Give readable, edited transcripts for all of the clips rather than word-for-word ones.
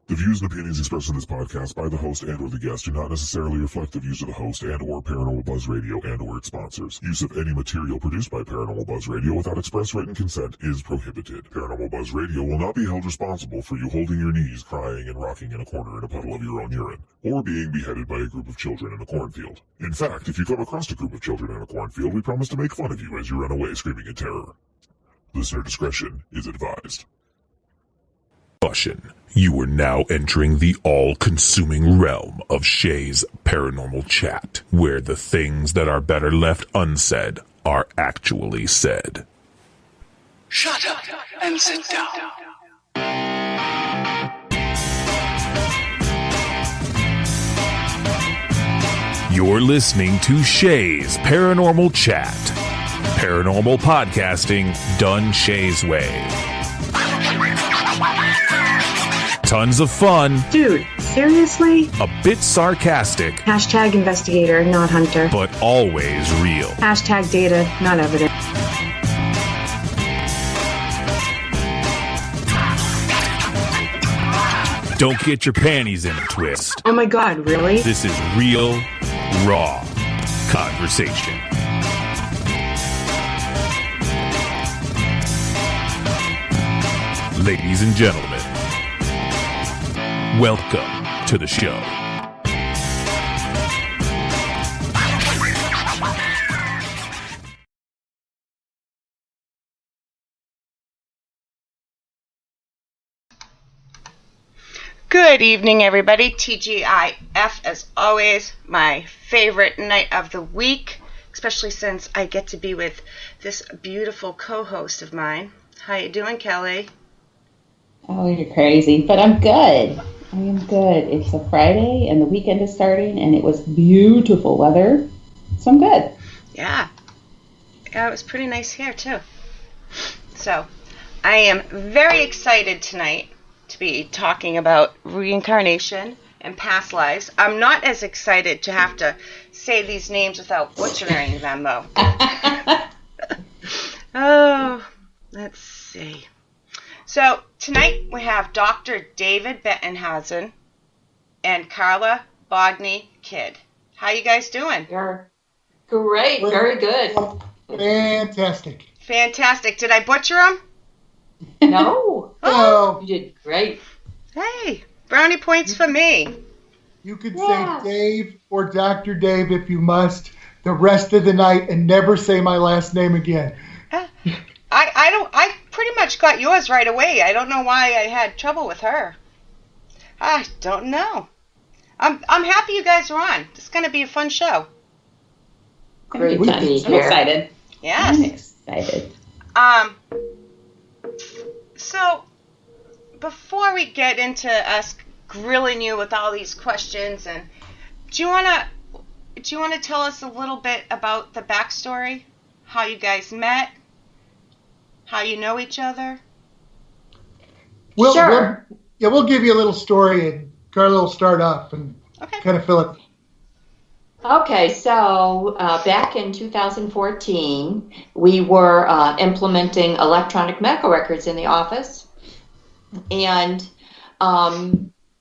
The views and opinions expressed in this podcast by the host and or the guest do not necessarily reflect the views of the host and or Paranormal Buzz Radio and or its sponsors. Use of any material produced by Paranormal Buzz Radio without express written consent is prohibited. Paranormal Buzz Radio will not be held responsible for you holding your knees, crying, and rocking in a corner in a puddle of your own urine, or being beheaded by a group of children in a cornfield. In fact, if you come across a group of children in a cornfield, we promise to make fun of you as you run away screaming in terror. Listener discretion is advised. Caution. You are now entering the all-consuming realm of Shay's Paranormal Chat, where the things that are better left unsaid are actually said. Shut up and sit down. You're listening to Shay's Paranormal Chat. Paranormal podcasting done Shay's way. Tons of fun. Dude, seriously? A bit sarcastic. Hashtag investigator, not hunter. But always real. Hashtag data, not evidence. Don't get your panties in a twist. Oh my god, really? This is real, raw conversation. Ladies and gentlemen, welcome to the show. Good evening, everybody. TGIF, as always, my favorite night of the week, especially since I get to be with this beautiful co-host of mine. How you doing, Kelly? Oh, you're crazy, but I'm good. I am good. It's a Friday, and the weekend is starting, and it was beautiful weather, so I'm good. Yeah, it was pretty nice here, too. So, I am very excited tonight to be talking about reincarnation and past lives. I'm not as excited to have to say these names without butchering them, though. Oh, let's see. So, tonight we have Dr. David Bettenhausen and Carla Bogni-Kidd. How you guys doing? Great, very good. Fantastic. Fantastic. Did I butcher them? No. Oh, You did great. Hey, brownie points for me. you could say Dave or Dr. Dave if you must the rest of the night and never say my last name again. I pretty much got yours right away. I don't know why I had trouble with her. I don't know. I'm happy you guys are on. It's going to be a fun show. Great time. I'm excited. Yes. I'm excited. So, before we get into us grilling you with all these questions, and do you wanna tell us a little bit about the backstory, how you guys met, how you know each other? Sure. We'll give you a little story, and Carla will start off and kind of fill it. Okay, so back in 2014, we were implementing electronic medical records in the office. And,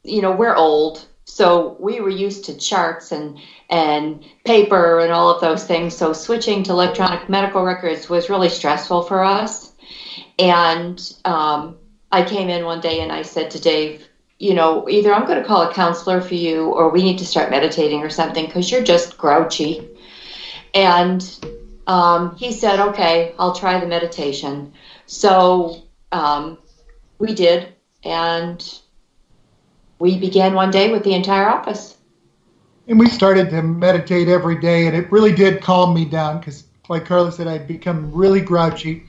we're old, so we were used to charts and paper and all of those things. So switching to electronic medical records was really stressful for us. And I came in one day and I said to Dave, either I'm going to call a counselor for you or we need to start meditating or something because you're just grouchy. And he said, okay, I'll try the meditation. So we did, and we began one day with the entire office. And we started to meditate every day, and it really did calm me down because, like Carla said, I'd become really grouchy.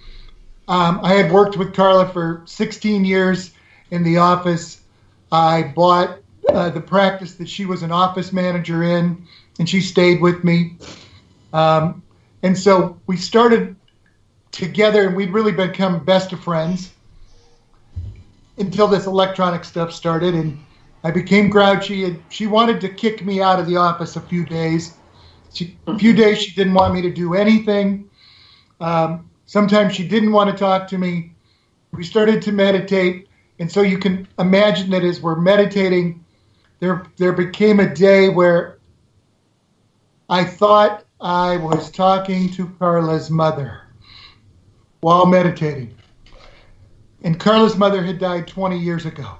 I had worked with Carla for 16 years in the office. I bought the practice that she was an office manager in, and she stayed with me. And so we started together, and we'd really become best of friends until this electronic stuff started, and I became grouchy, and she wanted to kick me out of the office a few days. A few days she didn't want me to do anything. Sometimes she didn't want to talk to me. We started to meditate, And so you can imagine that as we're meditating, there became a day where I thought I was talking to Carla's mother while meditating. And Carla's mother had died 20 years ago.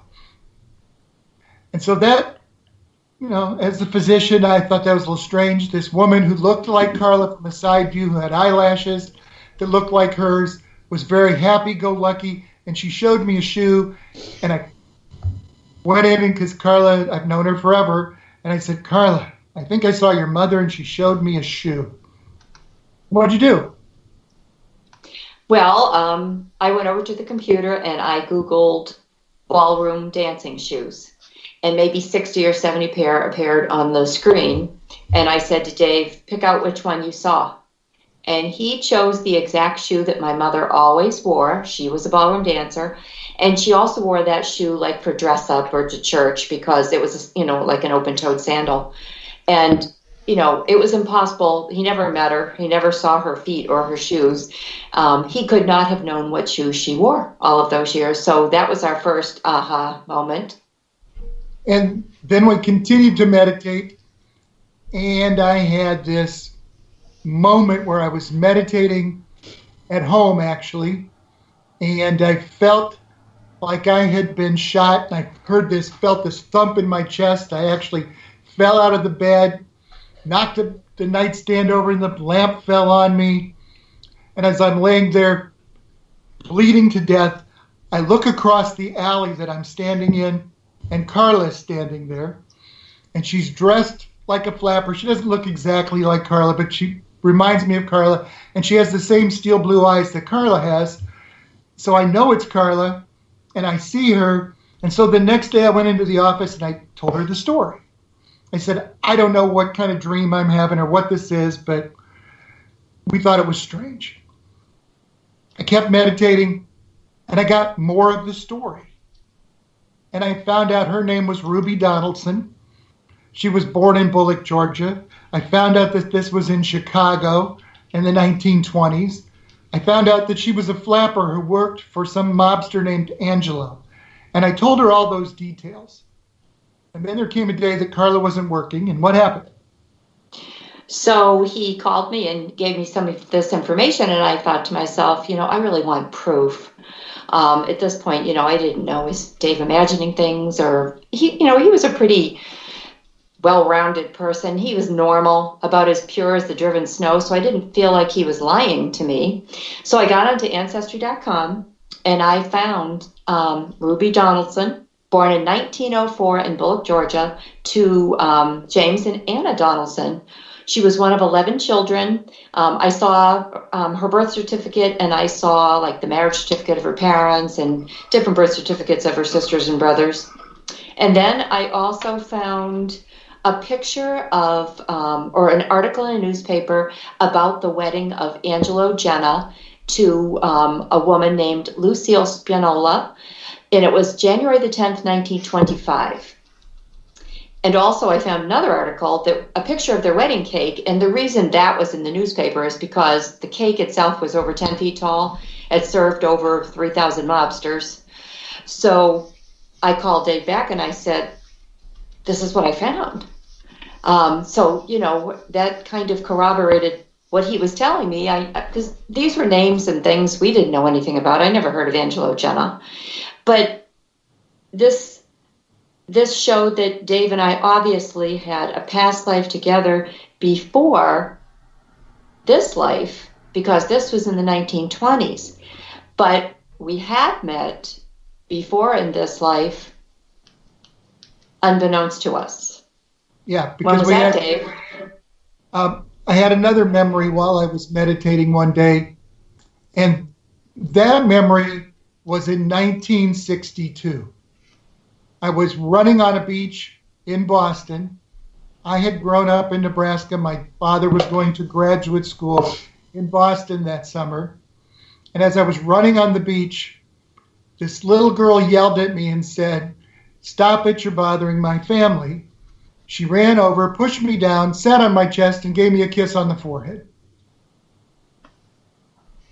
And so that, as a physician, I thought that was a little strange. This woman who looked like Carla from a side view, who had eyelashes that looked like hers, was very happy-go-lucky, and she showed me a shoe, and I went in because Carla, I've known her forever, and I said, Carla, I think I saw your mother, and she showed me a shoe. What'd you do? Well, I went over to the computer and I Googled ballroom dancing shoes. And maybe 60 or 70 pair appeared on the screen. And I said to Dave, pick out which one you saw. And he chose the exact shoe that my mother always wore. She was a ballroom dancer. And she also wore that shoe like for dress up or to church because it was, like an open-toed sandal. And, it was impossible. He never met her. He never saw her feet or her shoes. He could not have known what shoes she wore all of those years. So that was our first aha moment. And then we continued to meditate, and I had this moment where I was meditating at home, actually, and I felt like I had been shot, and I felt this thump in my chest. I actually fell out of the bed, knocked the nightstand over, and the lamp fell on me. And as I'm laying there bleeding to death, I look across the alley that I'm standing in, and Carla's standing there, and she's dressed like a flapper. She doesn't look exactly like Carla, but she reminds me of Carla, and she has the same steel blue eyes that Carla has. So I know it's Carla, and I see her. And so the next day I went into the office and I told her the story. I said, I don't know what kind of dream I'm having or what this is, but we thought it was strange. I kept meditating, and I got more of the story. And I found out her name was Ruby Donaldson. She was born in Bullock, Georgia. I found out that this was in Chicago in the 1920s. I found out that she was a flapper who worked for some mobster named Angelo. And I told her all those details. And then there came a day that Carla wasn't working, and what happened? So he called me and gave me some of this information, and I thought to myself, I really want proof. At this point, I didn't know, is Dave imagining things, or he was a pretty well-rounded person. He was normal, about as pure as the driven snow, so I didn't feel like he was lying to me. So I got onto Ancestry.com, and I found Ruby Donaldson, born in 1904 in Bullock, Georgia, to James and Anna Donaldson. She was one of 11 children. I saw her birth certificate, and I saw like the marriage certificate of her parents and different birth certificates of her sisters and brothers. And then I also found a picture of, or an article in a newspaper about the wedding of Angelo Genna to a woman named Lucille Spianola. And it was January the 10th, 1925. And also I found another article, a picture of their wedding cake. And the reason that was in the newspaper is because the cake itself was over 10 feet tall. It served over 3,000 mobsters. So I called Dave back and I said, this is what I found. So, that kind of corroborated what he was telling me. Because these were names and things we didn't know anything about. I never heard of Angelo Genna. But this showed that Dave and I obviously had a past life together before this life, because this was in the 1920s. But we had met before in this life, unbeknownst to us. Yeah, because when was that, Dave? I had another memory while I was meditating one day, and that memory was in 1962. I was running on a beach in Boston. I had grown up in Nebraska. My father was going to graduate school in Boston that summer. And as I was running on the beach, this little girl yelled at me and said, "Stop it, you're bothering my family." She ran over, pushed me down, sat on my chest, and gave me a kiss on the forehead.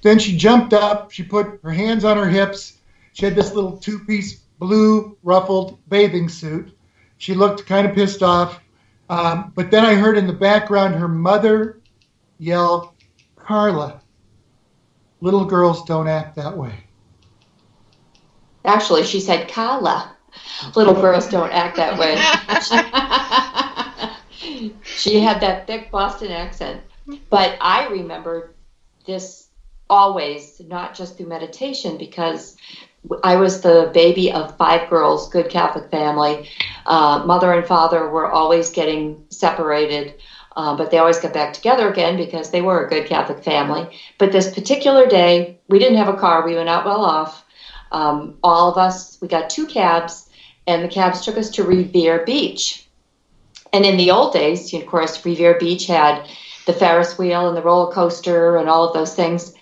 Then she jumped up, she put her hands on her hips. She had this little two-piece blue ruffled bathing suit. She looked kind of pissed off. But then I heard in the background her mother yell, "Carla, little girls don't act that way." Actually, she said, "Carla, little girls don't act that way." She had that thick Boston accent. But I remember this always, not just through meditation, because I was the baby of 5 girls, good Catholic family. Mother and father were always getting separated, but they always got back together again because they were a good Catholic family. But this particular day, we didn't have a car. We were not well off. All of us, we got 2 cabs, and the cabs took us to Revere Beach. And in the old days, of course, Revere Beach had the Ferris wheel and the roller coaster and all of those things.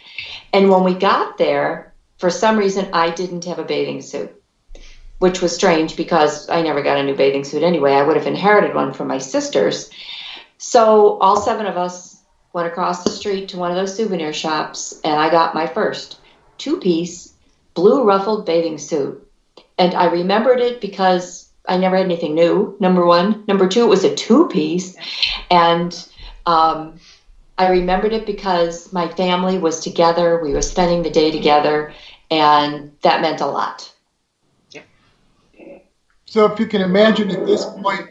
And when we got there, for some reason, I didn't have a bathing suit, which was strange because I never got a new bathing suit anyway. I would have inherited one from my sisters. So all 7 of us went across the street to one of those souvenir shops, and I got my first 2-piece blue ruffled bathing suit. And I remembered it because I never had anything new, number 1. Number 2, it was a 2-piece. And I remembered it because my family was together. We were spending the day together, and that meant a lot. So if you can imagine, at this point,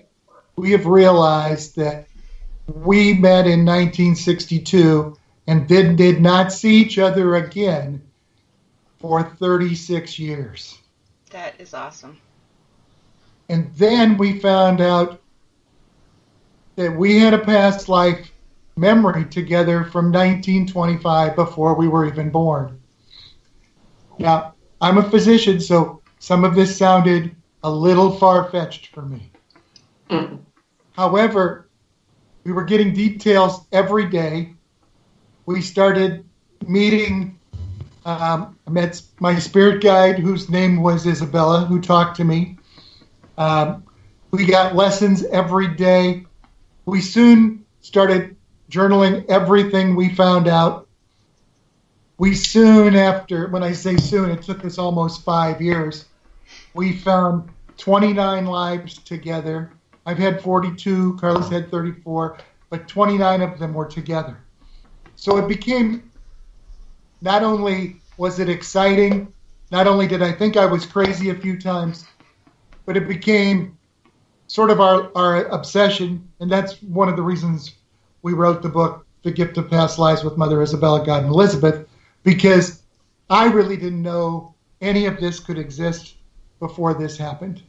we have realized that we met in 1962 and then did not see each other again for 36 years. That is awesome. And then we found out that we had a past life memory together from 1925 before we were even born. Now, I'm a physician, so some of this sounded a little far-fetched for me. Mm. However, we were getting details every day. We started meeting, I met my spirit guide, whose name was Isabella, who talked to me. We got lessons every day. We soon started journaling everything we found out. We soon after, when I say soon, it took us almost 5 years, we found 29 lives together. I've had 42, Carla's had 34, but 29 of them were together. So it became, not only was it exciting, not only did I think I was crazy a few times, but it became sort of our obsession, and that's one of the reasons we wrote the book, The Gift of Past Lives with Mother Isabella, God, and Elizabeth, because I really didn't know any of this could exist before this happened.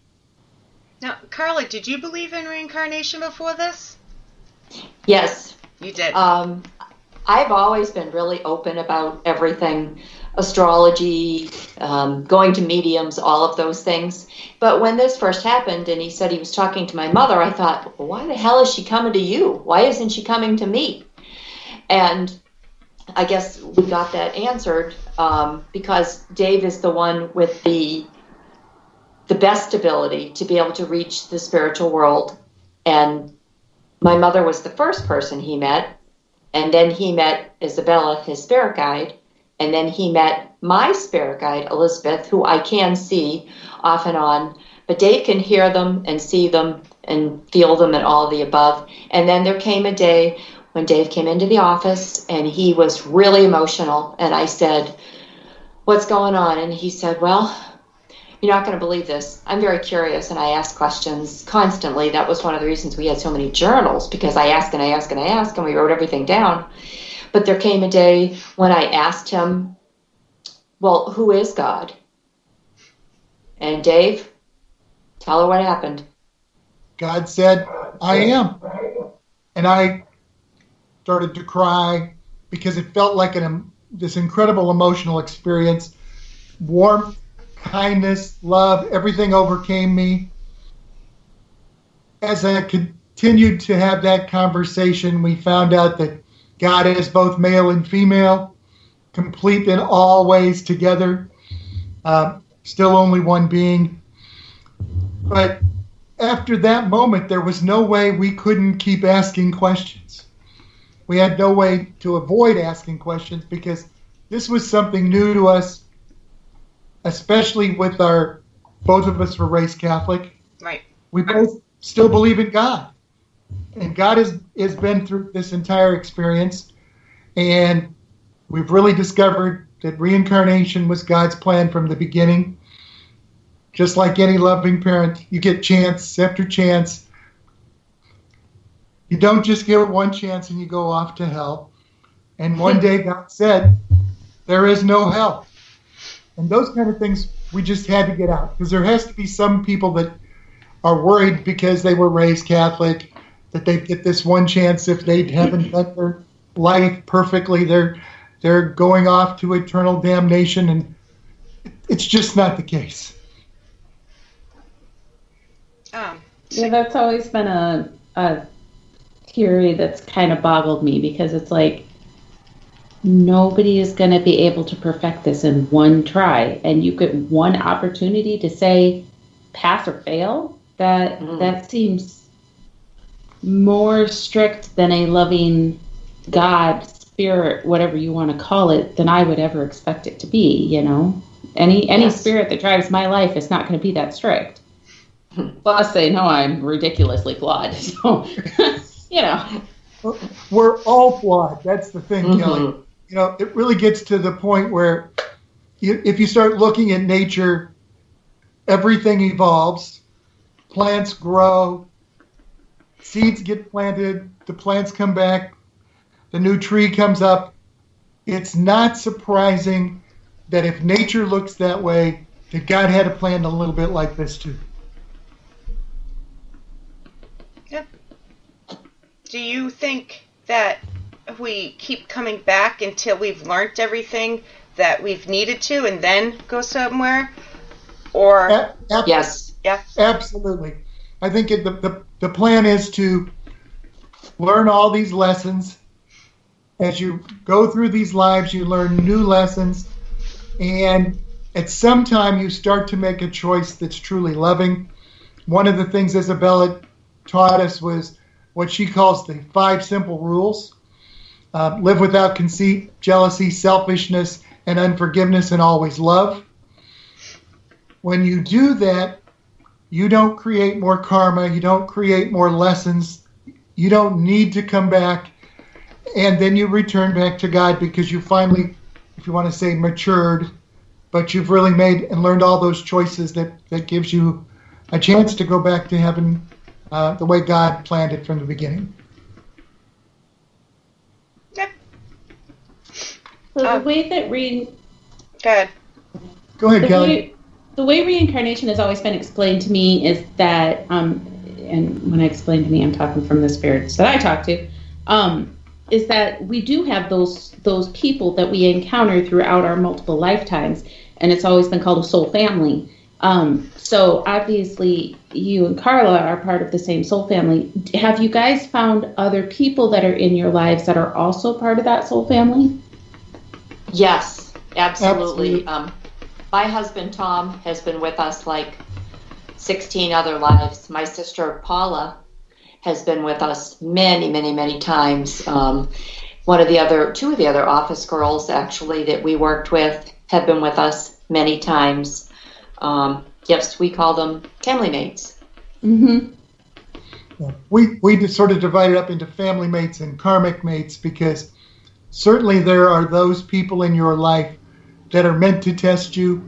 Now, Carla, did you believe in reincarnation before this? Yes. You did. I've always been really open about everything, astrology, going to mediums, all of those things. But when this first happened and he said he was talking to my mother, I thought, well, why the hell is she coming to you? Why isn't she coming to me? And I guess we got that answered because Dave is the one with the best ability to be able to reach the spiritual world. And my mother was the first person he met. And then he met Isabella, his spirit guide. And then he met my spirit guide, Elizabeth, who I can see off and on. But Dave can hear them and see them and feel them and all of the above. And then there came a day when Dave came into the office and he was really emotional. And I said, "What's going on?" And he said, "Well, you're not going to believe this. I'm very curious and I ask questions constantly." That was one of the reasons we had so many journals, because I ask and I ask and I ask, and we wrote everything down. But there came a day when I asked him, "Well, who is God?" And Dave, tell her what happened. God said, "I am." And I started to cry because it felt like this incredible emotional experience. Warmth, kindness, love, everything overcame me. As I continued to have that conversation, we found out that God is both male and female, complete in all ways together, still only one being. But after that moment, there was no way we couldn't keep asking questions. We had no way to avoid asking questions because this was something new to us, especially with our both of us were raised Catholic. Right. We both still believe in God. And God has been through this entire experience. And we've really discovered that reincarnation was God's plan from the beginning. Just like any loving parent, you get chance after chance. You don't just get one chance and you go off to hell. And one day God said, there is no hell. And those kind of things we just had to get out. Because there has to be some people that are worried because they were raised Catholic that they get this one chance if they haven't done their life perfectly. They're going off to eternal damnation. And it's just not the case. Yeah, that's always been a theory that's kind of boggled me, because it's like nobody is going to be able to perfect this in one try, and you get one opportunity to say pass or fail. That seems more strict than a loving God, spirit, whatever you want to call it, than I would ever expect it to be. You know, any spirit that drives my life is not going to be that strict. Plus, they know I'm ridiculously flawed. So, you know. We're all flawed. That's the thing, Kelly. You know, it really gets to the point where if you start looking at nature, everything evolves. Plants grow. Seeds get planted. The plants come back. The new tree comes up. It's not surprising that if nature looks that way, that God had a plan a little bit like this too. Do you think that we keep coming back until we've learned everything that we've needed to and then go somewhere? Or Yes. Absolutely. I think the plan is to learn all these lessons. As you go through these lives, you learn new lessons. And at some time, you start to make a choice that's truly loving. One of the things Isabella taught us was what she calls the 5 simple rules. Live without conceit, jealousy, selfishness, and unforgiveness, and always love. When you do that, you don't create more karma, you don't create more lessons, you don't need to come back, and then you return back to God because you finally, if you want to say, matured, but you've really made and learned all those choices that gives you a chance to go back to heaven the way God planned it from the beginning. Yep. So the way that Go ahead, Kelly. The way reincarnation has always been explained to me is that, and when I explain to me, I'm talking from the spirits that I talk to, is that we do have those people that we encounter throughout our multiple lifetimes, and it's always been called a soul family. So obviously you and Carla are part of the same soul family. Have you guys found other people that are in your lives that are also part of that soul family? Yes, absolutely. My husband, Tom, has been with us like 16 other lives. My sister, Paula, has been with us many, many, many times. Two of the other office girls, actually, that we worked with have been with us many times. Yes, we call them family mates. Mm-hmm. Yeah. We just sort of divided up into family mates and karmic mates because certainly there are those people in your life that are meant to test you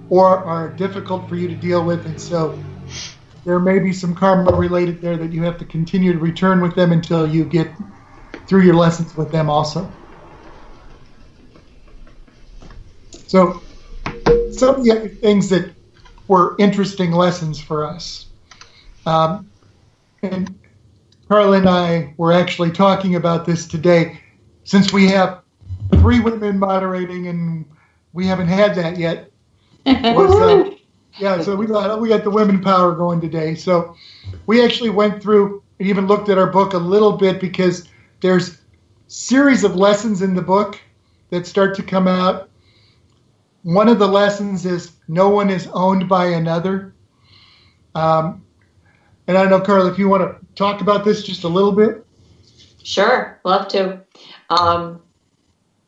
or are difficult for you to deal with, and so there may be some karma related there that you have to continue to return with them until you get through your lessons with them also. So some of the other things that were interesting lessons for us. And Carla and I were actually talking about this today, since we have 3 women moderating and we haven't had that yet. So we got the women power going today. So we actually went through and even looked at our book a little bit because there's series of lessons in the book that start to come out. One of the lessons is no one is owned by another. And I don't know, Carla, if you want to talk about this just a little bit. Sure, love to. No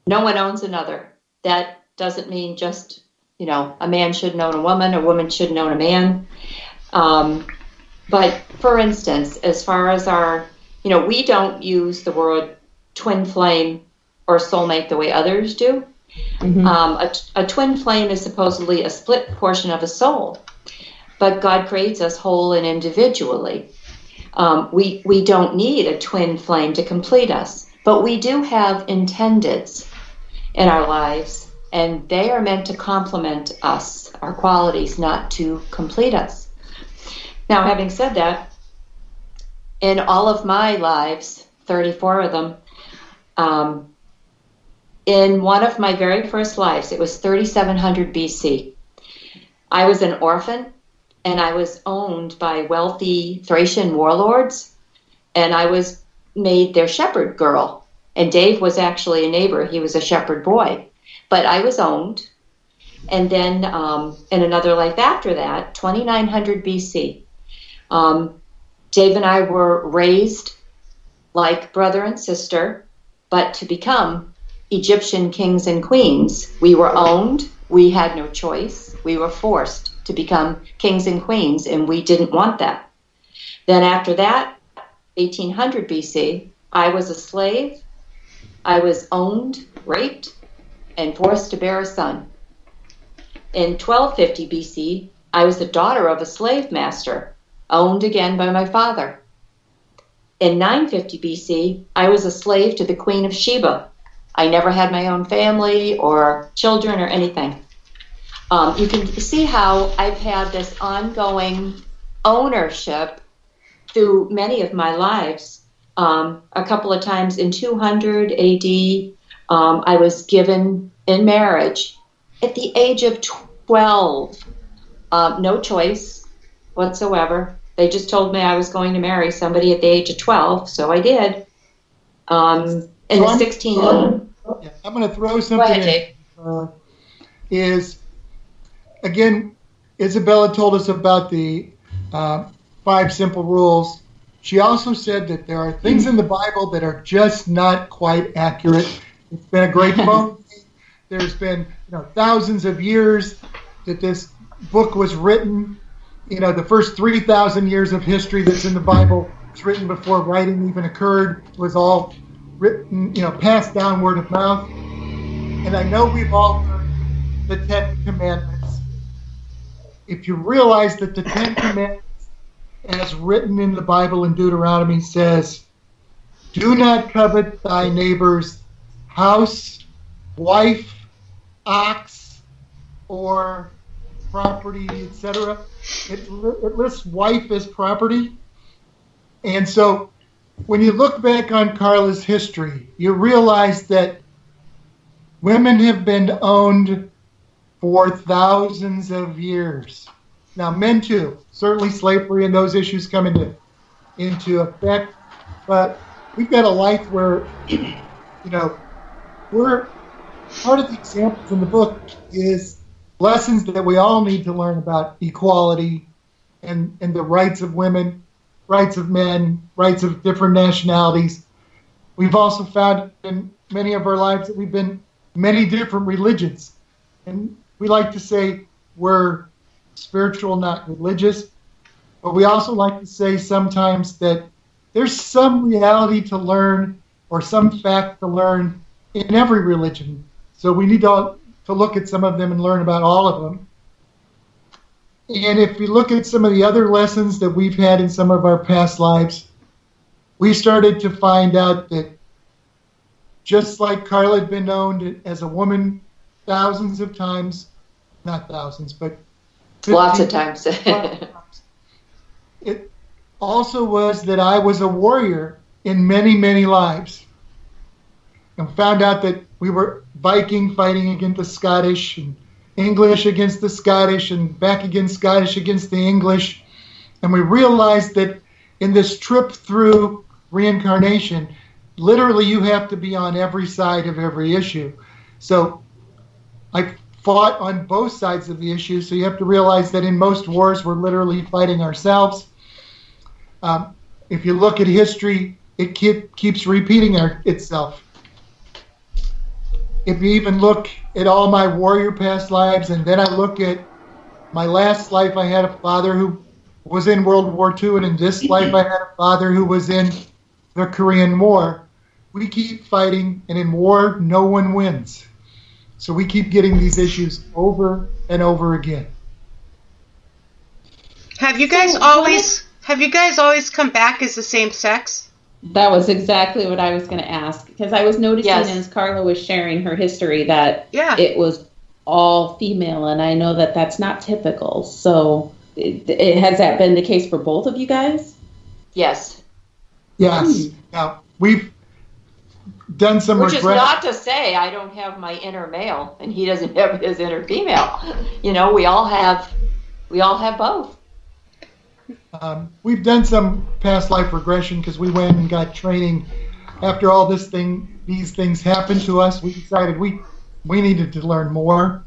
one owns another. That doesn't mean just a man shouldn't own a woman shouldn't own a man. But for instance, as far as we don't use the word twin flame or soulmate the way others do. A twin flame is supposedly a split portion of a soul, but God creates us whole and individually. We don't need a twin flame to complete us, but we do have intendeds in our lives, and they are meant to complement us, our qualities, not to complete us. Now, having said that, in all of my lives, 34 of them, in one of my very first lives, it was 3700 BC, I was an orphan, and I was owned by wealthy Thracian warlords, and I was made their shepherd girl. And Dave was actually a neighbor. He was a shepherd boy. But I was owned. And then in another life after that, 2900 BC, Dave and I were raised like brother and sister, but to become Egyptian kings and queens, we were owned. We had no choice. We were forced to become kings and queens, and we didn't want that. Then after that, 1800 BC, I was a slave. I was owned, raped, and forced to bear a son. In 1250 BC, I was the daughter of a slave master, owned again by my father. In 950 BC, I was a slave to the Queen of Sheba. I never had my own family or children or anything. You can see how I've had this ongoing ownership through many of my lives. A couple of times in 200 AD, I was given in marriage at the age of 12. No choice whatsoever. They just told me I was going to marry somebody at the age of 12, so I did. In the 16... I'm going to throw something in. Again, Isabella told us about the 5 simple rules. She also said that there are things in the Bible that are just not quite accurate. It's been a great phone. There's been thousands of years that this book was written. The first 3,000 years of history that's in the Bible was written before writing even occurred. It was all written, passed down word of mouth. And I know we've all heard the 10 Commandments. If you realize that the 10 Commandments, as written in the Bible in Deuteronomy, says, do not covet thy neighbor's house, wife, ox, or property, etc. It lists wife as property. And so when you look back on Carla's history, you realize that women have been owned for thousands of years. Now, men too. Certainly slavery and those issues come into effect. But we've got a life where, we're part of the examples in the book is lessons that we all need to learn about equality and the rights of women, rights of men, rights of different nationalities. We've also found in many of our lives that we've been many different religions. And we like to say we're spiritual, not religious. But we also like to say sometimes that there's some reality to learn or some fact to learn in every religion. So we need to look at some of them and learn about all of them. And if we look at some of the other lessons that we've had in some of our past lives, we started to find out that just like Carla had been owned as a woman thousands of times, not thousands, but lots of times. It also was that I was a warrior in many, many lives. And found out that we were Viking fighting against the Scottish, and English against the Scottish, and back against Scottish against the English. And we realized that in this trip through reincarnation, literally you have to be on every side of every issue. So I fought on both sides of the issue, so you have to realize that in most wars we're literally fighting ourselves. If you look at history, it keeps repeating itself. if you even look at all my warrior past lives, and then I look at my last life, I had a father who was in World War II, and in this life, I had a father who was in the Korean War. We keep fighting, and in war, no one wins. So we keep getting these issues over and over again. Have you guys always come back as the same sex? That was exactly what I was going to ask, because I was noticing as Carla was sharing her history that it was all female, and I know that that's not typical. So has that been the case for both of you guys? Yes. Yes. Now, we've done some Which is not to say I don't have my inner male and he doesn't have his inner female. You know, we all have both. We've done some past life regression because we went and got training after all these things happened to us. We decided we needed to learn more.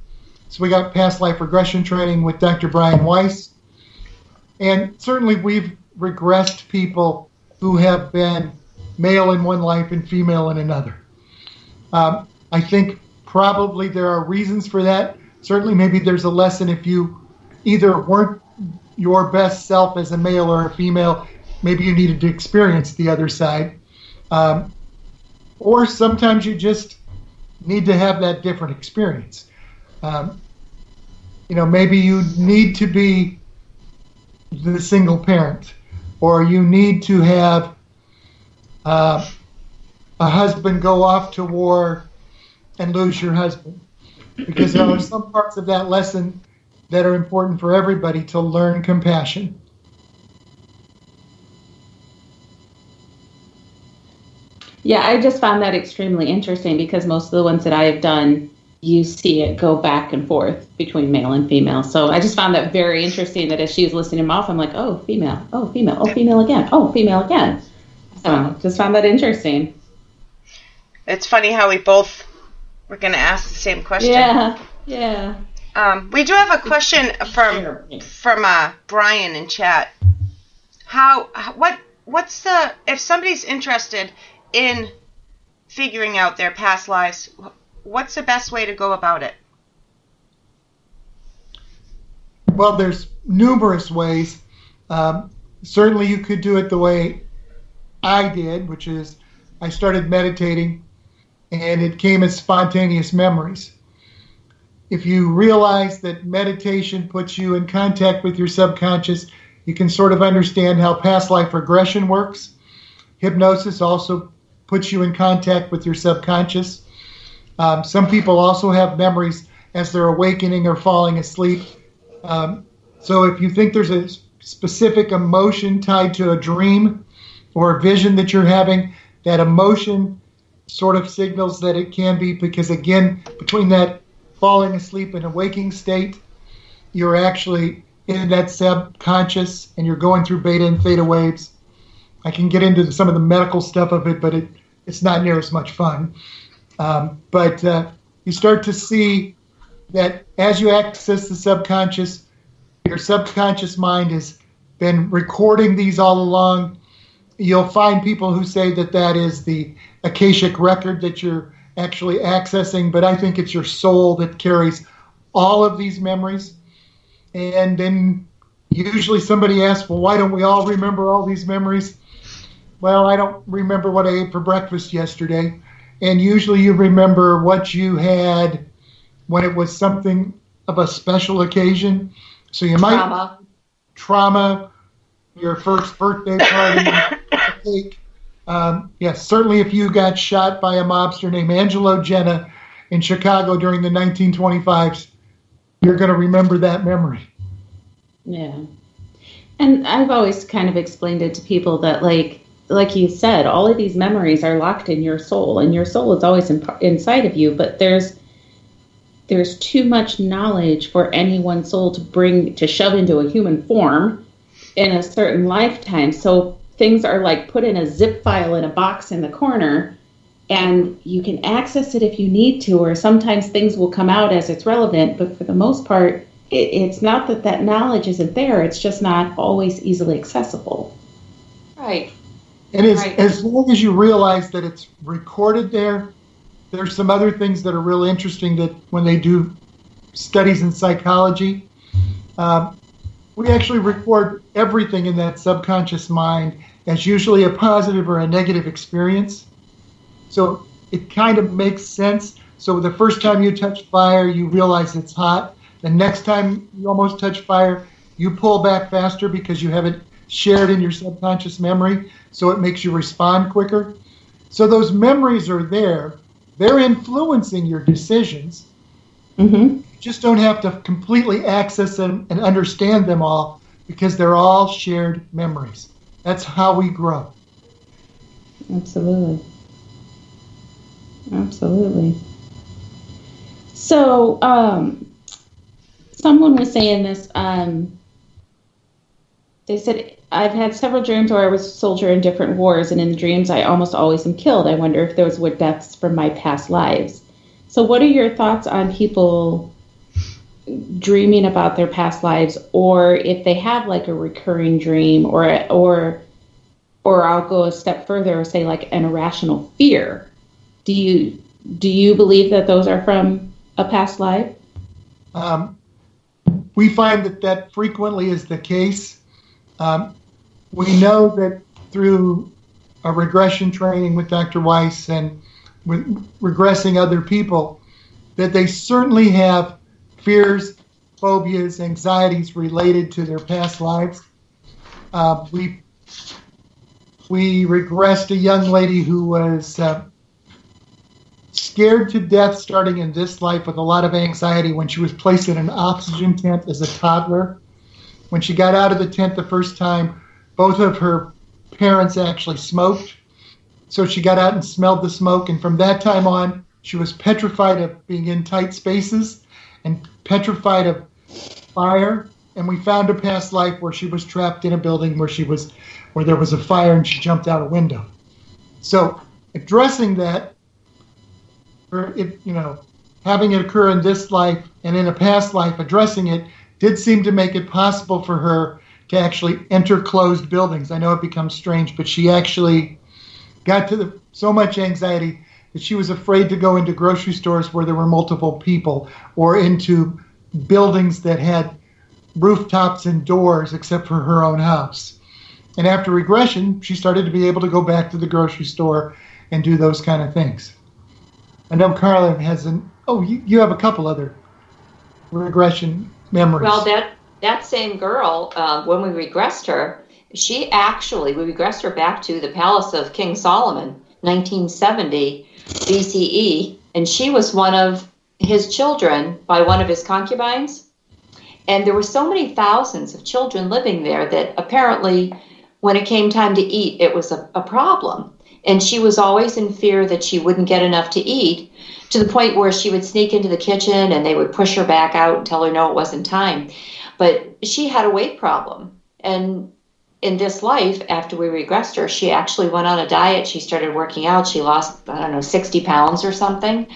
So we got past life regression training with Dr. Brian Weiss. And certainly we've regressed people who have been male in one life and female in another. I think probably there are reasons for that. Certainly maybe there's a lesson if you either weren't your best self as a male or a female, maybe you needed to experience the other side. Or sometimes you just need to have that different experience. Maybe you need to be the single parent, or you need to have a husband go off to war and lose your husband. Because there are some parts of that lesson that are important for everybody to learn compassion. Yeah, I just found that extremely interesting because most of the ones that I have done, you see it go back and forth between male and female. So I just found that very interesting that as she was listing them off, I'm like, oh, female, oh, female, oh, female again, oh, female again. So just found that interesting. It's funny how we both were going to ask the same question. Yeah. We do have a question from Brian in chat. If somebody's interested in figuring out their past lives, what's the best way to go about it? Well, there's numerous ways. Certainly you could do it the way I did, which is I started meditating and it came as spontaneous memories. If you realize that meditation puts you in contact with your subconscious, you can sort of understand how past life regression works. Hypnosis also puts you in contact with your subconscious. Some people also have memories as they're awakening or falling asleep. So if you think there's a specific emotion tied to a dream or a vision that you're having, that emotion sort of signals that it can be, because again, between that falling asleep and a waking state, you're actually in that subconscious and you're going through beta and theta waves. I can get into some of the medical stuff of it, but it's not near as much fun. But you start to see that as you access the subconscious, your subconscious mind has been recording these all along. You'll find people who say that is the Akashic record that you're actually accessing, but I think it's your soul that carries all of these memories. And then usually somebody asks, well, why don't we all remember all these memories? Well, I don't remember what I ate for breakfast yesterday. And usually you remember what you had when it was something of a special occasion. So you might trauma, your first birthday party, cake. Yes, certainly if you got shot by a mobster named Angelo Genna in Chicago during the 1925s, you're going to remember that memory. Yeah. And I've always kind of explained it to people that, like you said, all of these memories are locked in your soul, and your soul is always inside of you, but there's too much knowledge for any one soul to shove into a human form in a certain lifetime. So things are like put in a zip file in a box in the corner, and you can access it if you need to, or sometimes things will come out as it's relevant, but for the most part, it's not that knowledge isn't there, it's just not always easily accessible. Right. And as long as you realize that it's recorded there, there's some other things that are real interesting that when they do studies in psychology, we actually record everything in that subconscious mind as usually a positive or a negative experience. So it kind of makes sense. So the first time you touch fire, you realize it's hot. The next time you almost touch fire, you pull back faster because you have it shared in your subconscious memory, so it makes you respond quicker. So those memories are there. They're influencing your decisions. Mm-hmm. You just don't have to completely access them and understand them all because they're all shared memories. That's how we grow. Absolutely. Absolutely. So, someone was saying this, they said, I've had several dreams where I was a soldier in different wars, and in the dreams I almost always am killed. I wonder if those were deaths from my past lives. So what are your thoughts on people dreaming about their past lives, or if they have like a recurring dream, or I'll go a step further and say like an irrational fear? Do you believe that those are from a past life? We find that frequently is the case. We know that through a regression training with Dr. Weiss and with regressing other people, that they certainly have fears, phobias, anxieties related to their past lives. We regressed a young lady who was scared to death starting in this life with a lot of anxiety when she was placed in an oxygen tent as a toddler. When she got out of the tent the first time, both of her parents actually smoked. So she got out and smelled the smoke. And from that time on, she was petrified of being in tight spaces and petrified of fire. And we found a past life where she was trapped in a building where there was a fire and she jumped out a window. So addressing that, or having it occur in this life and in a past life, addressing it did seem to make it possible for her to actually enter closed buildings. I know it becomes strange, but she actually got to so much anxiety that she was afraid to go into grocery stores where there were multiple people or into buildings that had rooftops and doors except for her own house. And after regression, she started to be able to go back to the grocery store and do those kind of things. I know Carla has you have a couple other regression memories. Well, that same girl, when we regressed her, we regressed her back to the palace of King Solomon, 1970 BCE, and she was one of his children by one of his concubines. And there were so many thousands of children living there that apparently when it came time to eat, it was a problem. And she was always in fear that she wouldn't get enough to eat, to the point where she would sneak into the kitchen and they would push her back out and tell her no, it wasn't time. But she had a weight problem. And in this life, after we regressed her, she actually went on a diet. She started working out. She lost, 60 pounds or something.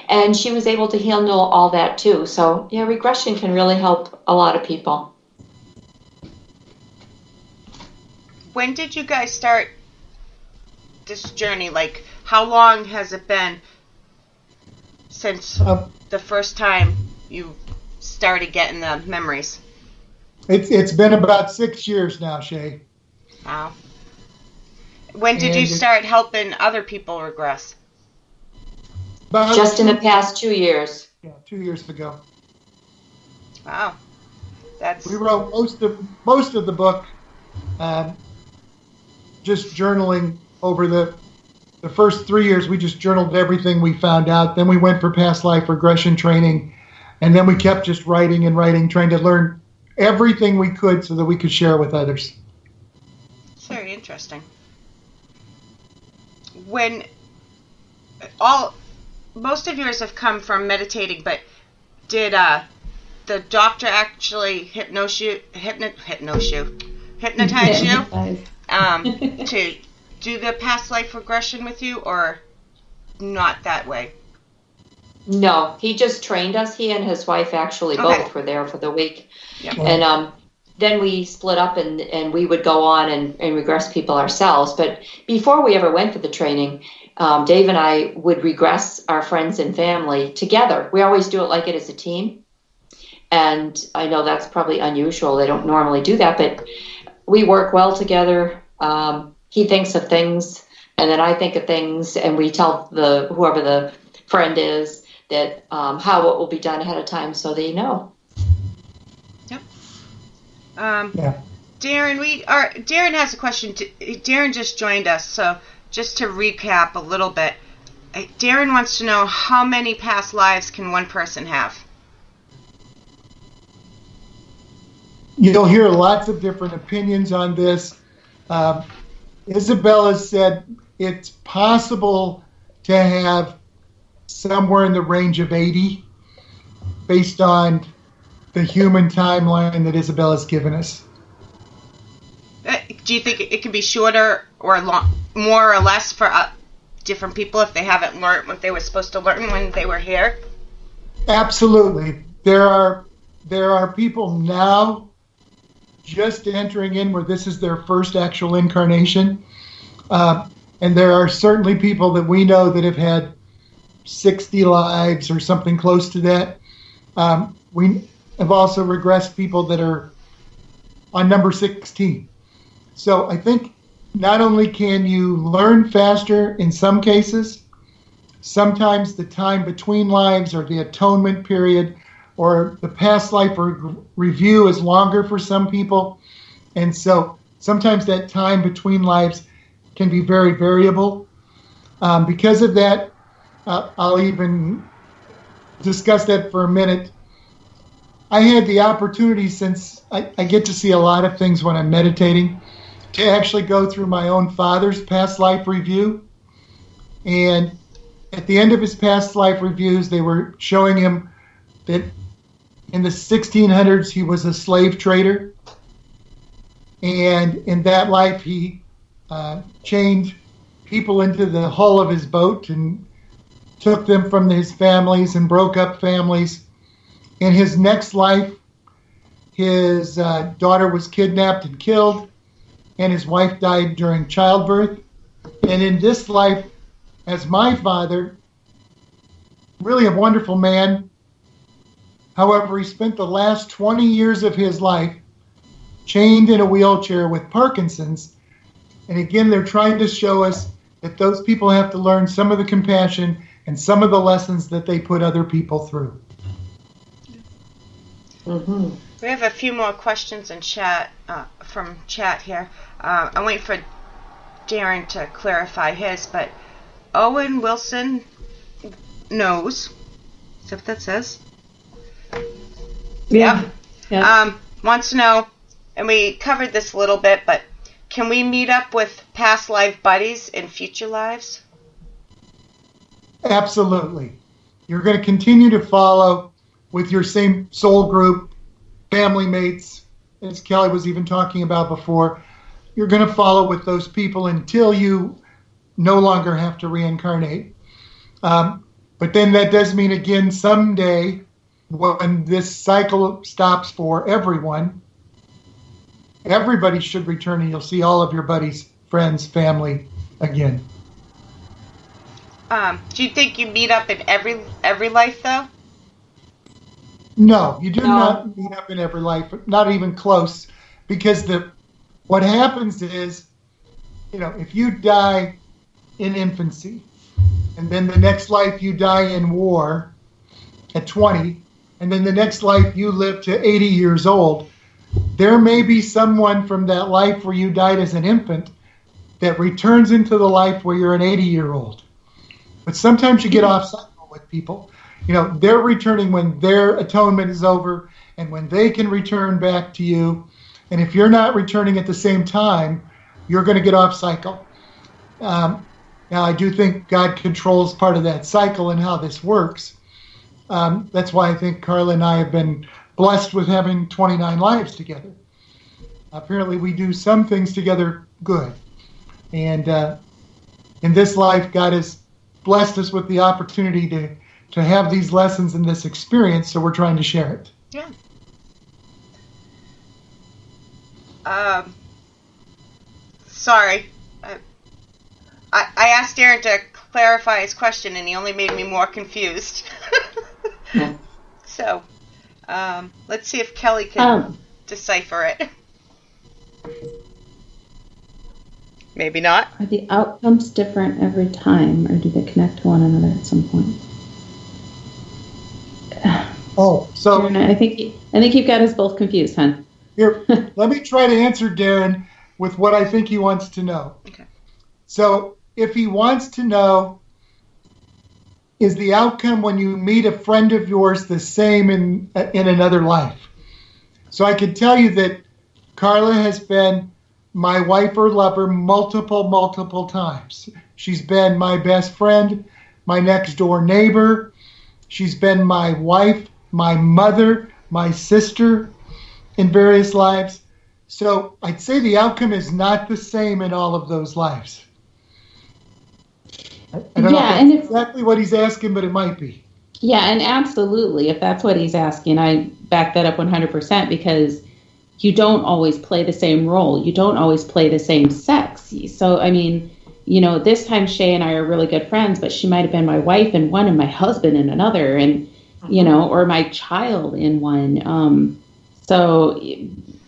And she was able to handle all that too. So, yeah, regression can really help a lot of people. When did you guys start this journey? Like, how long has it been since the first time you started getting the memories? It's been about 6 years now, Shay. Wow. When did you start helping other people regress? Just in the past 2 years. Yeah, 2 years ago. Wow. We wrote most of the book just journaling over the first 3 years. We just journaled everything we found out. Then we went for past life regression training. And then we kept just writing and writing, trying to learn everything we could so that we could share with others. It's very interesting. When most of yours have come from meditating, but did the doctor actually hypnotize you to do the past life regression with you, or not that way? No, he just trained us. He and his wife actually both were there for the week. Yep. And then we split up and we would go on and regress people ourselves. But before we ever went for the training, Dave and I would regress our friends and family together. We always do it like it as a team. And I know that's probably unusual. They don't normally do that, but we work well together. He thinks of things, and then I think of things, and we tell whoever the friend is that how it will be done ahead of time so they know. Yep. Yeah. Darren has a question. Darren just joined us, so just to recap a little bit, Darren wants to know how many past lives can one person have? You'll hear lots of different opinions on this. Isabella said it's possible to have somewhere in the range of 80 based on the human timeline that Isabella's given us. Do you think it could be shorter or more or less for different people if they haven't learned what they were supposed to learn when they were here? Absolutely. There are people now just entering in where this is their first actual incarnation. And there are certainly people that we know that have had 60 lives or something close to that. We have also regressed people that are on number 16. So I think not only can you learn faster in some cases, sometimes the time between lives or the atonement period or the past life review is longer for some people. And so sometimes that time between lives can be very variable. Because of that, I'll even discuss that for a minute. I had the opportunity, since I get to see a lot of things when I'm meditating, to actually go through my own father's past life review. And at the end of his past life reviews, they were showing him that in the 1600s, he was a slave trader. And in that life, he chained people into the hull of his boat and took them from his families and broke up families. In his next life, his daughter was kidnapped and killed, and his wife died during childbirth. And in this life, as my father, really a wonderful man. However, he spent the last 20 years of his life chained in a wheelchair with Parkinson's. And again, they're trying to show us that those people have to learn some of the compassion and some of the lessons that they put other people through. Mm-hmm. We have a few more questions in chat from chat here. I'm waiting for Darren to clarify his, but Owen Wilson knows. Is that what that says? Yeah. Yeah. Wants to know, and we covered this a little bit, but can we meet up with past life buddies in future lives? Absolutely. You're going to continue to follow with your same soul group, family mates, as Kelly was even talking about before. You're going to follow with those people until you no longer have to reincarnate. But then that does mean, again, someday when this cycle stops for everyone, everybody should return and you'll see all of your buddies, friends, family again. Do you think you meet up in every life, though? No, you do not meet up in every life, not even close, because what happens is, if you die in infancy, and then the next life you die in war at 20, and then the next life you live to 80 years old, there may be someone from that life where you died as an infant that returns into the life where you're an 80-year-old. But sometimes you get off cycle with people. They're returning when their atonement is over and when they can return back to you. And if you're not returning at the same time, you're going to get off cycle. Now, I do think God controls part of that cycle and how this works. That's why I think Carla and I have been blessed with having 29 lives together. Apparently, we do some things together good. And in this life, God has blessed us with the opportunity to have these lessons and this experience, so we're trying to share it. Yeah. Sorry. I asked Aaron to clarify his question, and he only made me more confused. So, let's see if Kelly can decipher it. Maybe not. Are the outcomes different every time, or do they connect to one another at some point? So Darren, I think you've got us both confused, hon. Here, let me try to answer Darren with what I think he wants to know. Okay. So if he wants to know, is the outcome when you meet a friend of yours the same in another life? So I can tell you that Carla has been my wife or lover multiple times. She's been my best friend, my next door neighbor. She's been my wife, my mother, my sister in various lives. So I'd say the outcome is not the same in all of those lives. I don't know if that's exactly what he's asking, but it might be. Yeah, and absolutely. If that's what he's asking, I back that up 100% because you don't always play the same role. You don't always play the same sex. So, I mean, this time Shay and I are really good friends, but she might have been my wife in one and my husband in another, and, or my child in one. So,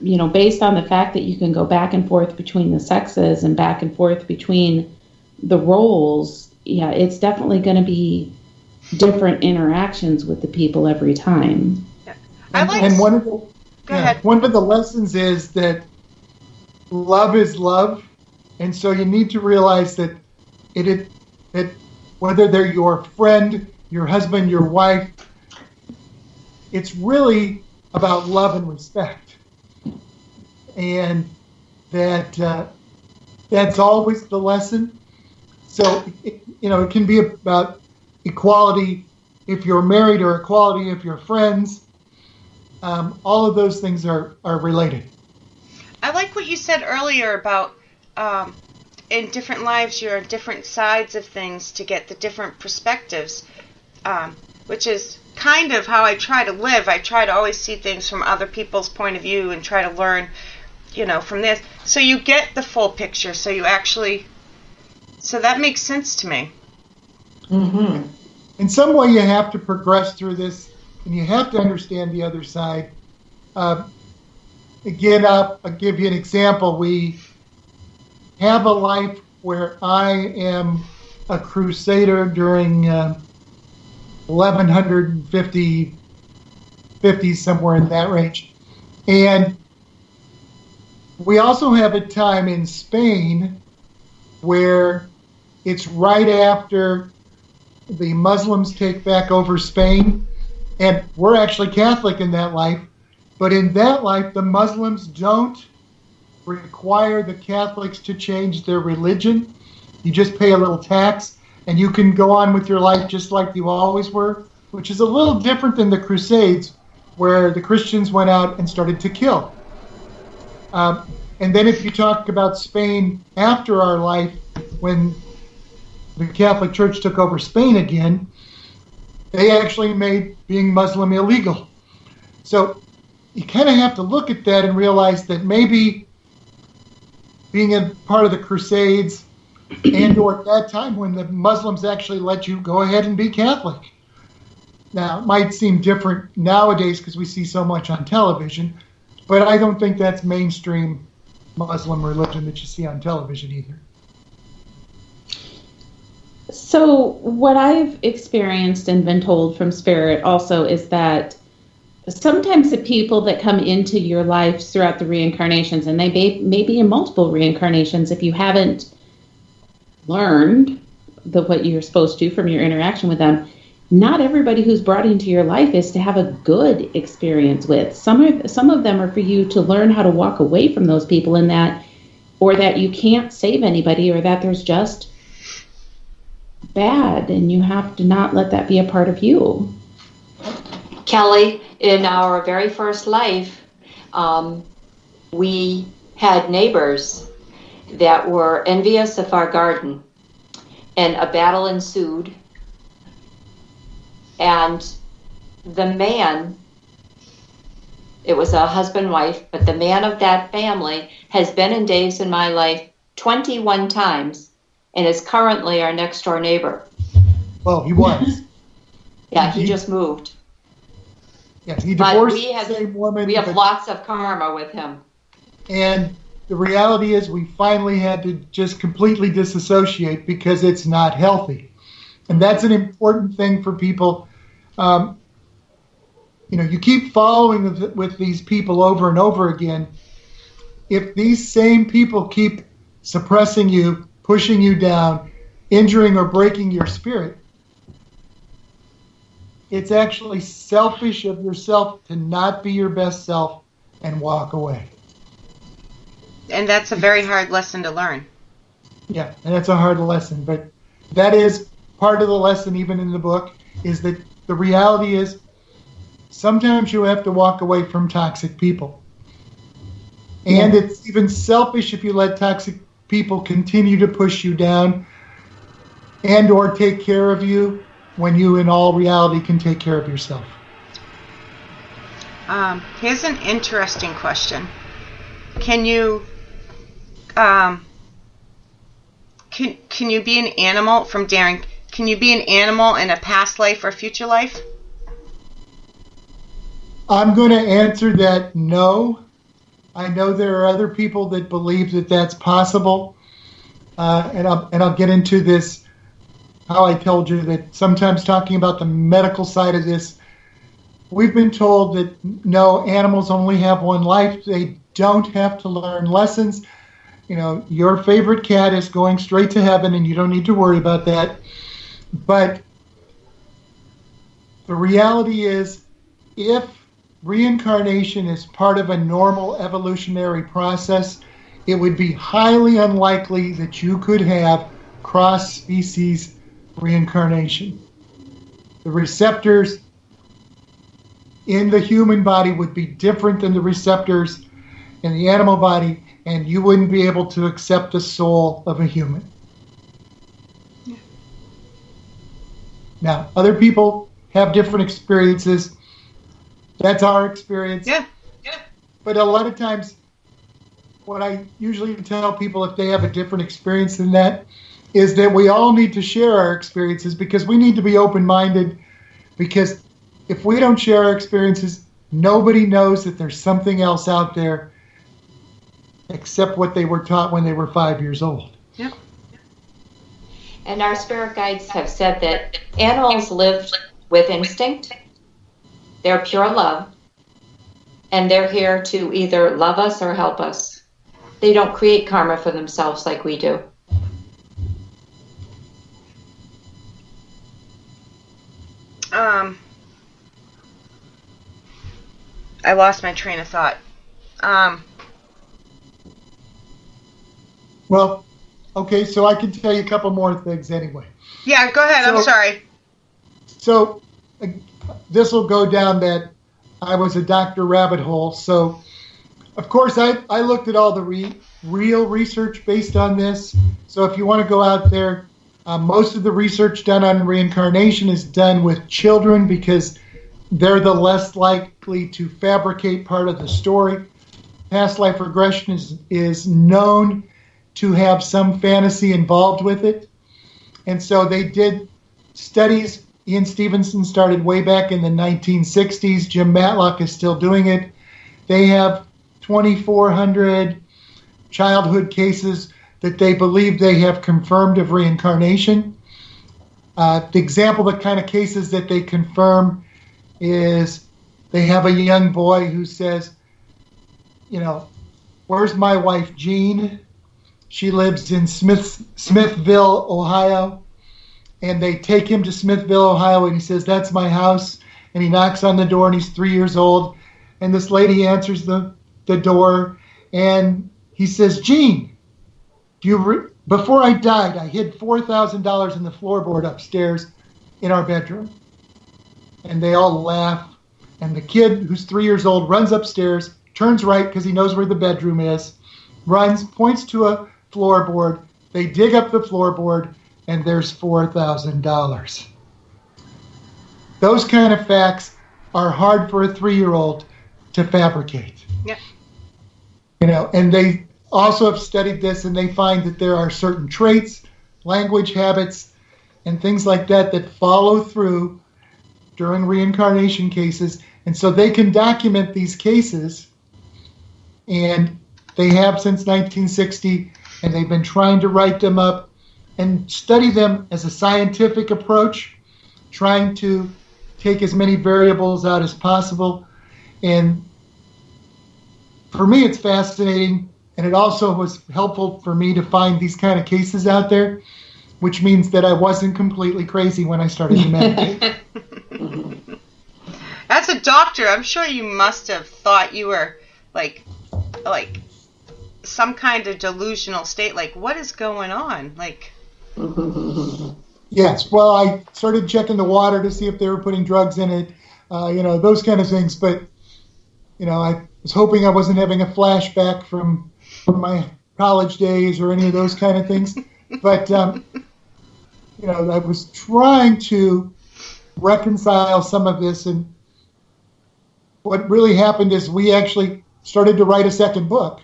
based on the fact that you can go back and forth between the sexes and back and forth between the roles, yeah, it's definitely going to be different interactions with the people every time. Yeah. One of the lessons is that love is love, and so you need to realize that that whether they're your friend, your husband, your wife, it's really about love and respect, and that's always the lesson. So it can be about equality if you're married or equality if you're friends. All of those things are related. I like what you said earlier about in different lives you're on different sides of things to get the different perspectives, which is kind of how I try to live. I try to always see things from other people's point of view and try to learn, from this. So you get the full picture. So that makes sense to me. Mm-hmm. In some way, you have to progress through this, and you have to understand the other side. Again, I'll give you an example. We have a life where I am a crusader during 1150, 50, somewhere in that range. And we also have a time in Spain where it's right after the Muslims take back over Spain, and we're actually Catholic in that life. But in that life, the Muslims don't require the Catholics to change their religion. You just pay a little tax, and you can go on with your life just like you always were, which is a little different than the Crusades, where the Christians went out and started to kill. And then if you talk about Spain after our life, when the Catholic Church took over Spain again, they actually made being Muslim illegal. So you kind of have to look at that and realize that maybe being a part of the Crusades and or at that time when the Muslims actually let you go ahead and be Catholic. Now, it might seem different nowadays because we see so much on television, but I don't think that's mainstream Muslim religion that you see on television either. So what I've experienced and been told from Spirit also is that sometimes the people that come into your lives throughout the reincarnations, and they may be in multiple reincarnations if you haven't learned what you're supposed to from your interaction with them, not everybody who's brought into your life is to have a good experience with. Some of them are for you to learn how to walk away from those people in that, or that you can't save anybody, or that there's just bad and you have to not let that be a part of you. Kelly, in our very first life, we had neighbors that were envious of our garden, and a battle ensued. And the man It was a husband-wife, but the man of that family has been in Dave's and my life 21 times and is currently our next door neighbor. Well, he was. Yeah, he just moved. Yeah, he divorced the same woman. We have lots of karma with him. And the reality is we finally had to just completely disassociate because it's not healthy. And that's an important thing for people. You keep following with these people over and over again. If these same people keep suppressing you, pushing you down, injuring or breaking your spirit, it's actually selfish of yourself to not be your best self and walk away. And that's a very hard lesson to learn. Yeah, and that's a hard lesson. But that is part of the lesson, even in the book, is that the reality is sometimes you have to walk away from toxic people. And it's even selfish if you let toxic people continue to push you down and or take care of you when you, in all reality, can take care of yourself. Here's an interesting question. Can you can you be an animal from Darren? Can you be an animal in a past life or future life? I'm going to answer that no. I know there are other people that believe that that's possible, and I'll get into this. How I told you that sometimes talking about the medical side of this, we've been told that no, animals only have one life. They don't have to learn lessons. Your favorite cat is going straight to heaven and you don't need to worry about that. But the reality is, if reincarnation is part of a normal evolutionary process, it would be highly unlikely that you could have cross-species reincarnation. The receptors in the human body would be different than the receptors in the animal body, and you wouldn't be able to accept the soul of a human. Yeah. Now, other people have different experiences. That's our experience. Yeah. But a lot of times, what I usually tell people if they have a different experience than that is that we all need to share our experiences, because we need to be open-minded, because if we don't share our experiences, nobody knows that there's something else out there except what they were taught when they were 5 years old. Yep. And our spirit guides have said that animals live with instinct. They're pure love. And they're here to either love us or help us. They don't create karma for themselves like we do. I lost my train of thought. Well, okay, so I can tell you a couple more things anyway. Yeah, go ahead. I'm sorry. So this will go down that I was a Dr. Rabbit hole. So, of course, I looked at all the real research based on this. So if you want to go out there, most of the research done on reincarnation is done with children because they're the less likely to fabricate part of the story. Past life regression is known to have some fantasy involved with it. And so they did studies. Ian Stevenson started way back in the 1960s. Jim Matlock is still doing it. They have 2,400 childhood cases that they believe they have confirmed of reincarnation. The example, the kind of cases that they confirm is they have a young boy who says, where's my wife, Jean? She lives in Smithville, Ohio. And they take him to Smithville, Ohio, and he says, that's my house. And he knocks on the door, and he's 3 years old. And this lady answers the door, and he says, Jean, before I died, I hid $4,000 in the floorboard upstairs in our bedroom. And they all laugh. And the kid, who's 3 years old, runs upstairs, turns right because he knows where the bedroom is, runs, points to a floorboard. They dig up the floorboard, and there's $4,000. Those kind of facts are hard for a 3-year-old to fabricate. Yeah. And they also have studied this, and they find that there are certain traits, language habits, and things like that follow through during reincarnation cases. And so they can document these cases, and they have since 1960, and they've been trying to write them up and study them as a scientific approach, trying to take as many variables out as possible. And for me, it's fascinating, and it also was helpful for me to find these kind of cases out there, which means that I wasn't completely crazy when I started to meditate. As a doctor, I'm sure you must have thought you were like some kind of delusional state. Like, what is going on? Like, yes. Well, I started checking the water to see if they were putting drugs in it, those kind of things. But, I was hoping I wasn't having a flashback from my college days or any of those kind of things. But, I was trying to reconcile some of this, and what really happened is we actually started to write a second book,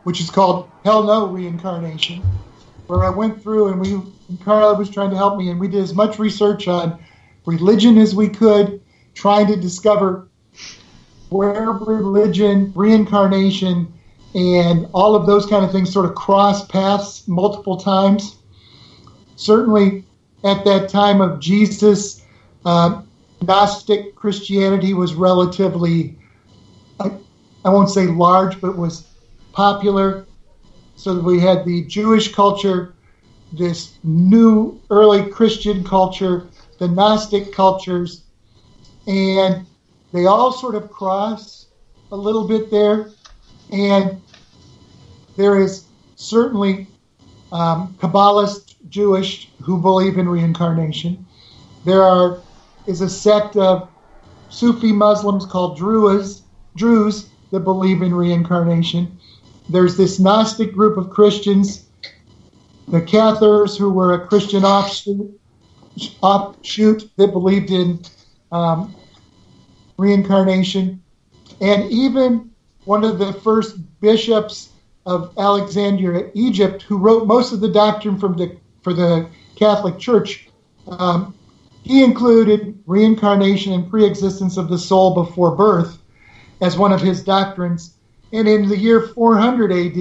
which is called Hell No Reincarnation, where I went through and Carla was trying to help me, and we did as much research on religion as we could, trying to discover where religion, reincarnation, and all of those kind of things sort of cross paths multiple times. Certainly at that time of Jesus, Gnostic Christianity was relatively, I won't say large, but was popular. So that we had the Jewish culture, this new early Christian culture, the Gnostic cultures, and they all sort of cross a little bit there. And there is certainly Kabbalist Jewish who believe in reincarnation. There is a sect of Sufi Muslims called Druze that believe in reincarnation. There's this Gnostic group of Christians, the Cathars, who were a Christian offshoot that believed in reincarnation. And even one of the first bishops of Alexandria, Egypt, who wrote most of the doctrine for the Catholic Church, he included reincarnation and preexistence of the soul before birth as one of his doctrines. And in the year 400 AD,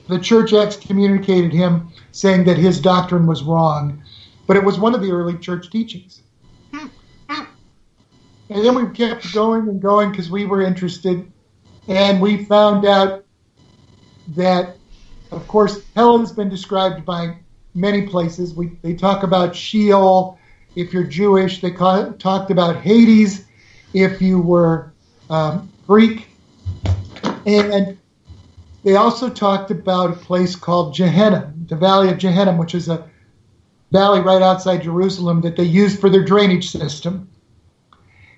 the church excommunicated him, saying that his doctrine was wrong. But it was one of the early church teachings. And then we kept going and going because we were interested. And we found out that, of course, hell has been described by many places. They talk about Sheol if you're Jewish. They talked about Hades if you were Greek. And they also talked about a place called Gehenna, the Valley of Gehenna, which is a valley right outside Jerusalem that they used for their drainage system.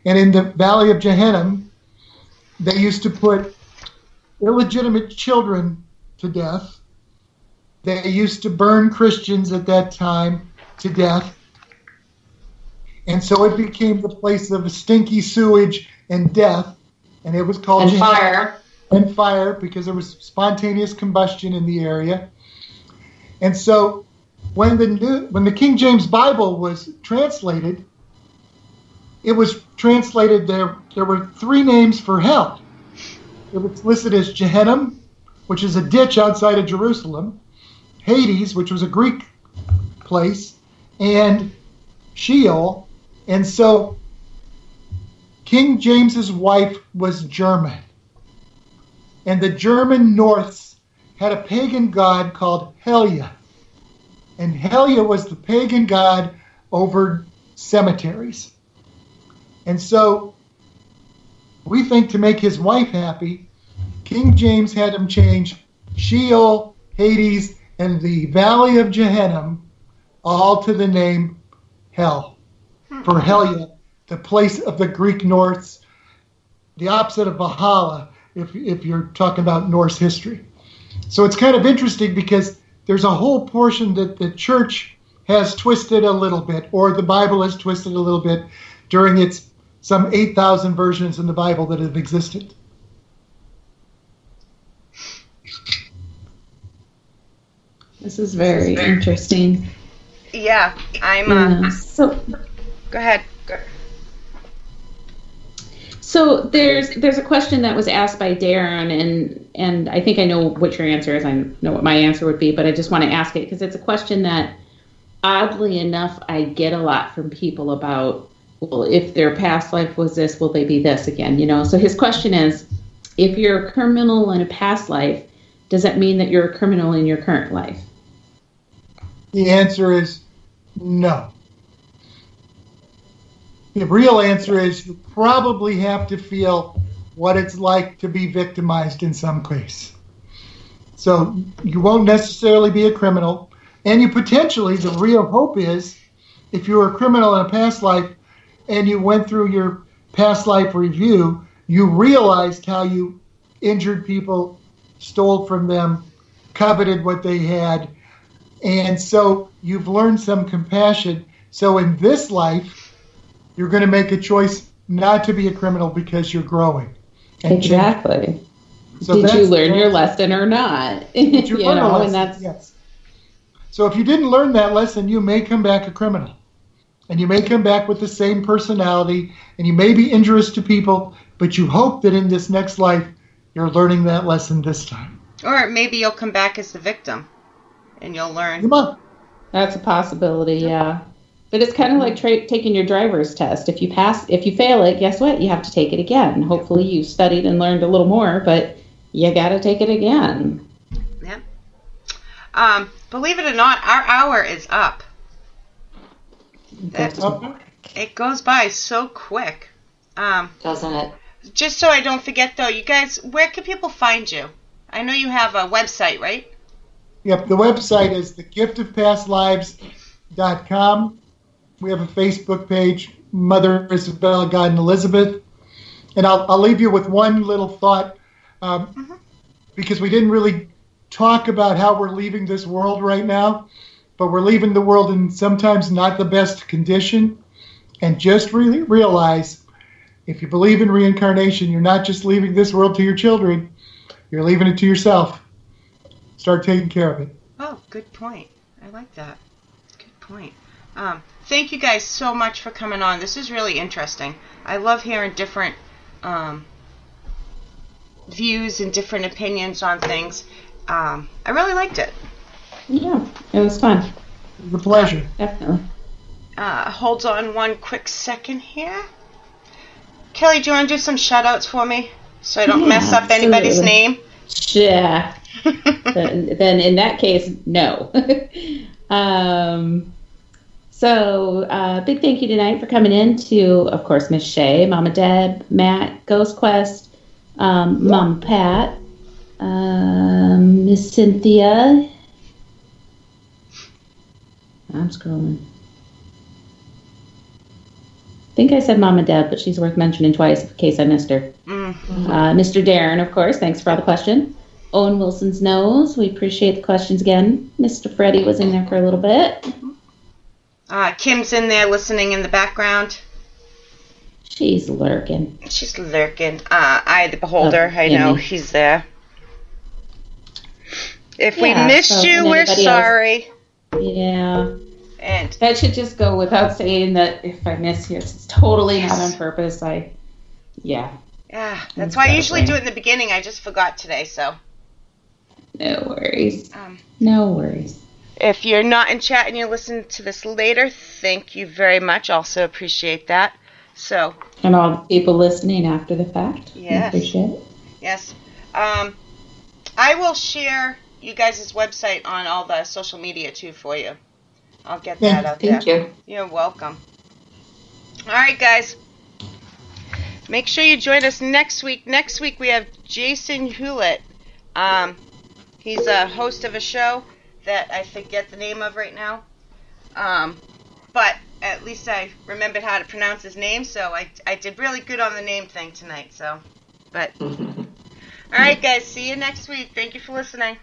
And in the Valley of Gehenna, they used to put illegitimate children to death. They used to burn Christians at that time to death. And so it became the place of stinky sewage and death. And it was called and Gehenna. fire. And fire, because there was spontaneous combustion in the area. And so when the King James Bible was translated, it was translated there were three names for hell. It was listed as Gehenna, which is a ditch outside of Jerusalem, Hades, which was a Greek place, and Sheol. And so King James's wife was German. And the German Norths had a pagan god called Helia. And Helia was the pagan god over cemeteries. And so we think to make his wife happy, King James had him change Sheol, Hades, and the Valley of Gehenna all to the name Hell. For Helia, the place of the Greek Norths, the opposite of Valhalla, if you're talking about Norse history. So it's kind of interesting because there's a whole portion that the church has twisted a little bit, or the Bible has twisted a little bit during its some 8,000 versions in the Bible that have existed. This is very interesting. Yeah, I'm. So Go ahead. So there's a question that was asked by Darren, and I think I know what your answer is. I know what my answer would be, but I just want to ask it because it's a question that, oddly enough, I get a lot from people about, well, if their past life was this, will they be this again? You know. So his question is, if you're a criminal in a past life, does that mean that you're a criminal in your current life? The answer is no. The real answer is you probably have to feel what it's like to be victimized in some case. So you won't necessarily be a criminal, and you potentially, the real hope is, if you were a criminal in a past life and you went through your past life review, you realized how you injured people, stole from them, coveted what they had, and so you've learned some compassion. So in this life, you're going to make a choice not to be a criminal because you're growing. Exactly. So did you learn your lesson or not? Did you learn a lesson? And that's yes. So if you didn't learn that lesson, you may come back a criminal. And you may come back with the same personality, and you may be injurious to people, but you hope that in this next life, you're learning that lesson this time. Or maybe you'll come back as the victim, and you'll learn. Come on. That's a possibility, yeah. But it's kind of like taking your driver's test. If you fail it, guess what? You have to take it again. Hopefully you studied and learned a little more, but you got to take it again. Yeah. Believe it or not, our hour is up. It goes by so quick. Doesn't it? Just so I don't forget, though, you guys, where can people find you? I know you have a website, right? Yep, the website is thegiftofpastlives.com. We have a Facebook page, Mother Isabella, God, and Elizabeth. And I'll leave you with one little thought, because we didn't really talk about how we're leaving this world right now, but we're leaving the world in sometimes not the best condition. And just really realize, if you believe in reincarnation, you're not just leaving this world to your children, you're leaving it to yourself. Start taking care of it. Oh, good point. I like that. Good point. Thank you guys so much for coming on. This is really interesting. I love hearing different views and different opinions on things. I really liked it. Yeah, it was fun. It was a pleasure. Definitely. Hold on one quick second here. Kelly, do you want to do some shout-outs for me so I don't mess up anybody's name? Yeah. then in that case, no. So big thank you tonight for coming in to, of course, Miss Shay, Mama Deb, Matt, Ghost Quest, Mama Pat, Miss Cynthia. I'm scrolling. I think I said Mama Deb, but she's worth mentioning twice in case I missed her. Mr. Darren, of course, thanks for all the questions. Owen Wilson's nose, we appreciate the questions again. Mr. Freddie was in there for a little bit. Kim's in there listening in the background. She's lurking. I, the beholder, I know he's there. If we missed you, we're sorry. Yeah. And that should just go without saying that if I miss you, it's totally not on purpose. Yeah, that's why I usually do it in the beginning. I just forgot today, so. No worries. No worries. If you're not in chat and you listen to this later, thank you very much. Also appreciate that. So. And all the people listening after the fact. Yes. Appreciate it. Yes. I will share you guys' website on all the social media too for you. I'll get that out there. Thank you. You're welcome. All right, guys. Make sure you join us next week. Next week we have Jason Hewlett. He's a host of a show that I forget the name of right now. But at least I remembered how to pronounce his name, so I did really good on the name thing tonight. So, but all right, guys. See you next week. Thank you for listening.